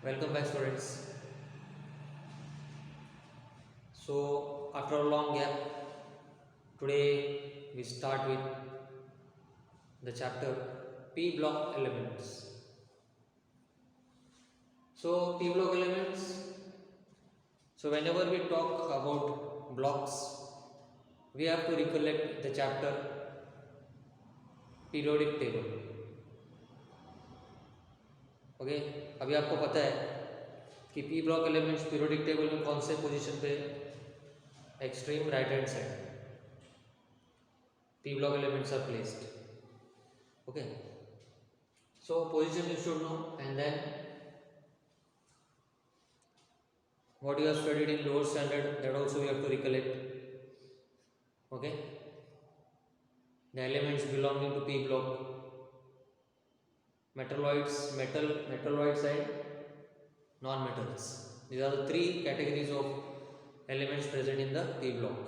Welcome back, students. So, after a long gap, today we start with the chapter P block elements. So, P block elements. So, whenever we talk about blocks, we have to recollect the chapter periodic table. Okay अभी आपको पता है कि P block elements periodic table में कौन से position पे extreme right hand side P block elements are placed okay so position you should know and then what you have studied in lower standard that also you have to recollect okay the elements belonging to p block metalloids and non-metals. These are the three categories of elements present in the P block.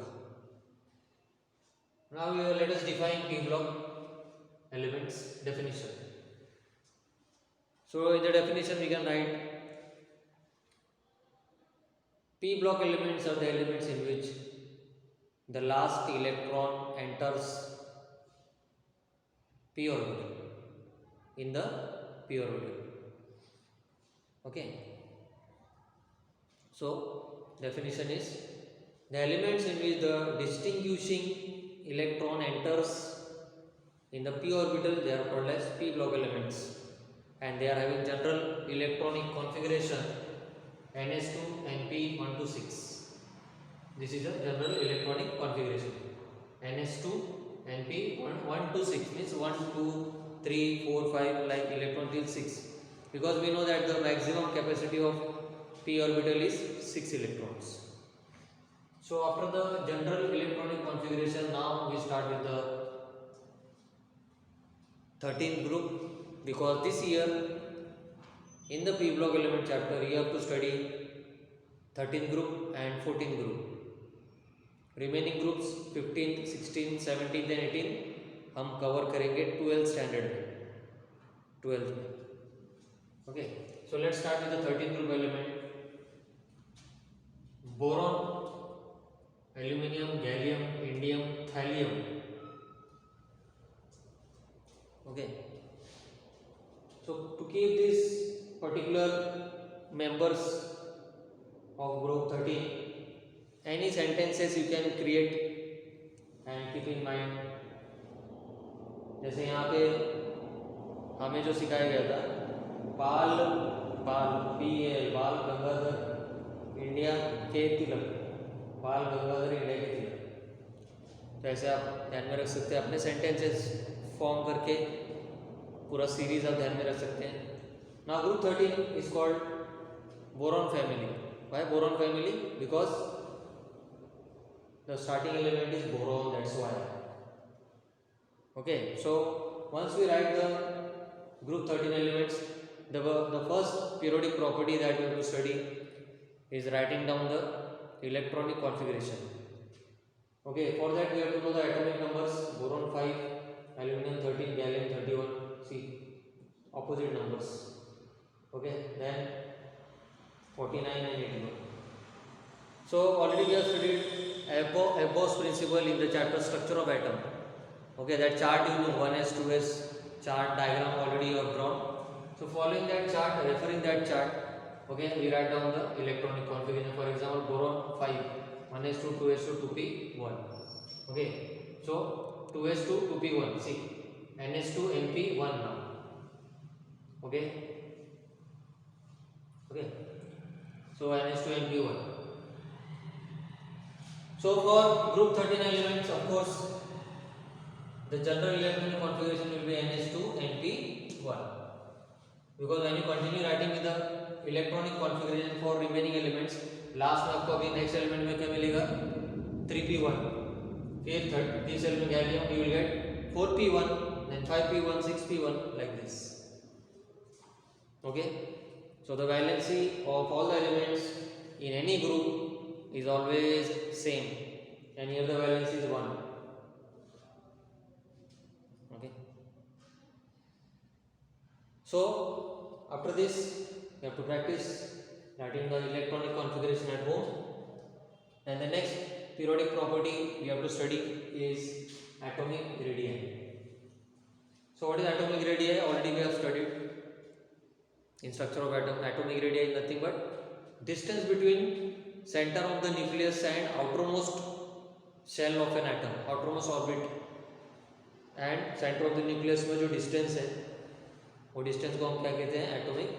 Now let us define P block elements definition. So in the definition we can write P block elements are the elements in which the last electron enters p orbital in the p orbital. Okay, so definition is the elements in which the distinguishing electron enters in the p orbital, they are called as p block elements, and they are having general electronic configuration ns2 np126. This is a general electronic configuration. ns2 np126 means 1 2 3 4 5 like electron till 6, because we know that the maximum capacity of p orbital is 6 electrons. So after the general electronic configuration, now we start with the 13th group, because this year in the p block element chapter you have to study 13th group and 14th group. Remaining groups 15th, 16th, 17th and 18th हम cover करेंगे 12th standard में 12th में. Okay, so let's start with the 13th group element. Boron, aluminium, gallium, indium, thallium. Okay, so to keep this particular members of group 13, any sentences you can create and keep in mind. जैसे यहाँ पे हमें जो सिखाया गया था बाल Gangadhar India के तिलक, बाल गंगाधर इंडिया के तिलक. तो ऐसे आप ध्यान में रख सकते हैं, अपने सेंटेंसेस फॉर्म करके पूरा सीरीज आप ध्यान में रख सकते हैं. Now group 13 is called boron family. Why boron family? Because the starting element is boron, that's why. Okay, so once we write the group 13 elements, the first periodic property that we have to study is writing down the electronic configuration. Okay, for that we have to know the atomic numbers. Boron 5, aluminum 13, gallium 31. See, opposite numbers. Okay, then 49 and 81. So already we have studied Abbo's principle in the chapter structure of atom. Okay, that chart you know, 1s 2s chart diagram already you have drawn. So following that chart, referring that chart, okay, we write down the electronic configuration. For example, boron 5, 1s2 2s2 2p1. Okay, so 2s2 2p1. See, ns2 np1 now. Okay, okay. So ns2 np1. So for group 13 elements, of course, the general electronic configuration will be ns2 np1, because when you continue writing with the electronic configuration for remaining elements, last में आपको अभी next element में क्या मिलेगा 3p1, फिर this element gallium you will get 4p1, then 5p1, 6p1 like this. Okay. So the valency of all the elements in any group is always same, and here the valency is 1. Okay. So after this You have to practice writing the electronic configuration at home. And the next periodic property we have to study is atomic radii. So what is atomic radii? Already we have studied in structure of atom. Atomic radii is nothing but distance between center of the nucleus and outermost shell of an atom, outermost orbit and center of the nucleus में जो distance है वो distance को हम क्या कहते हैं? Atomic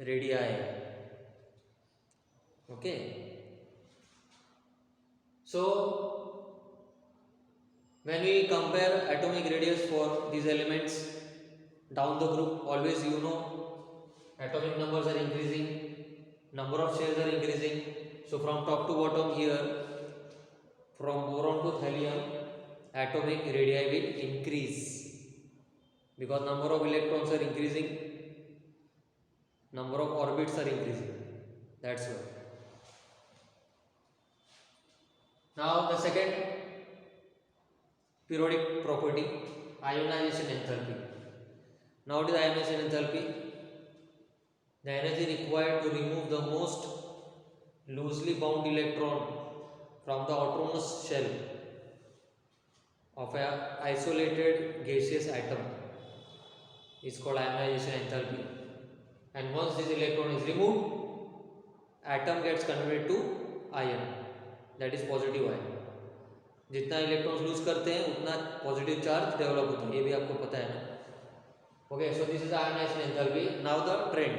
radii. Okay. So when we compare atomic radius for these elements down the group, always you know atomic numbers are increasing, number of shells are increasing. So from top to bottom here, from boron to thallium, atomic radii will increase because number of electrons are increasing, number of orbits are increasing. That's why. Now the second periodic property, ionization enthalpy. Now what is ionization enthalpy? The energy required to remove the most loosely bound electron from the outermost shell of an isolated gaseous atom is called ionization enthalpy. And once this electron is removed, atom gets converted to ion, that is positive ion. जितना electrons loose करते हैं उतना positive charge develop होता है, ये भी आपको पता है ना. Okay, so this is ionization enthalpy. Now the trend.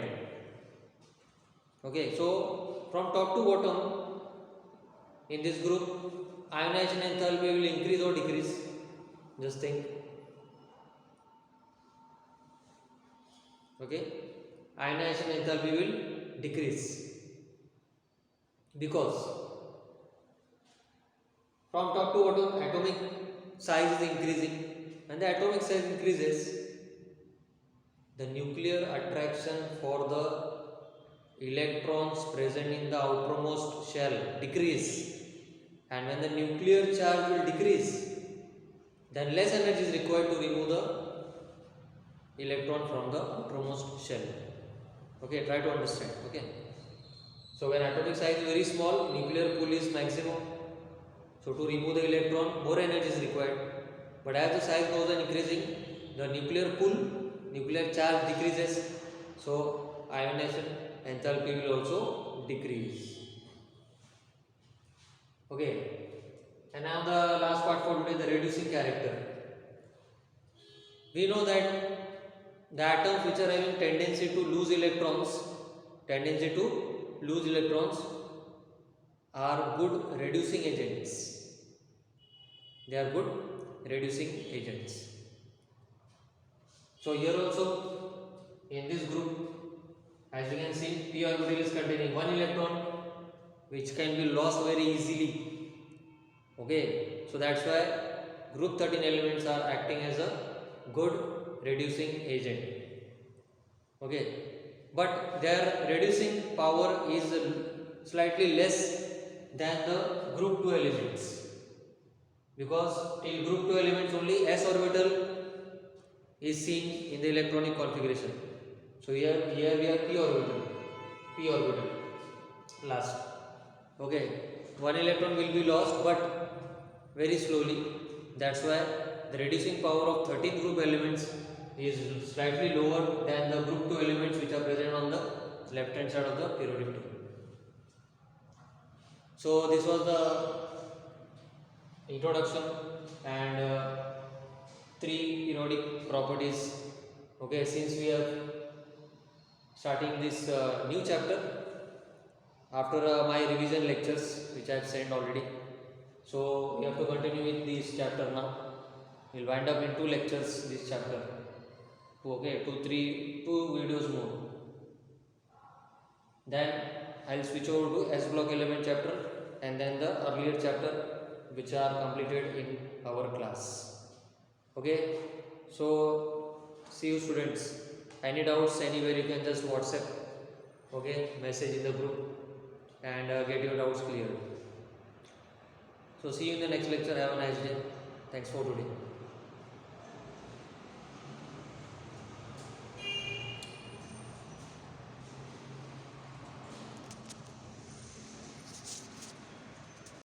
Okay, so from top to bottom in this group ionization enthalpy will increase or decrease. Just think. Okay, ionization enthalpy will decrease because from top to bottom atomic size is increasing. When the atomic size increases, the nuclear attraction for the electrons present in the outermost shell decrease, and when the nuclear charge will decrease, then less energy is required to remove the electron from the outermost shell. Okay, try to understand. Okay, so when atomic size is very small, nuclear pull is maximum. So to remove the electron, more energy is required. But as the size goes on increasing, the nuclear pull, nuclear charge decreases. So ionization enthalpy will also decrease. Okay. And now the last part for today, the reducing character. We know that the atoms which are having tendency to lose electrons, are good reducing agents. They are good reducing agents. So here also in this group, as you can see, p orbital is containing one electron which can be lost very easily. Okay, so that's why group 13 elements are acting as a good reducing agent. Okay, but their reducing power is slightly less than the group 2 elements, because in group 2 elements only s orbital is seen in the electronic configuration. So here we have p orbital last. Okay, one electron will be lost but very slowly. That's why the reducing power of 13 group elements is slightly lower than the group 2 elements which are present on the left hand side of the periodic table. So this was the introduction and 3 periodic properties. Okay, since we are starting this new chapter after my revision lectures which I have sent already, so we have to continue with this chapter now. We'll wind up in 2 lectures this chapter. Okay, 2 videos more. Then I'll switch over to S block element chapter and then the earlier chapter which are completed in our class. Okay, so see you students. Any doubts anywhere, you can just WhatsApp, okay, message in the group and get your doubts cleared. So see you in the next lecture. Have a nice day. Thanks for today.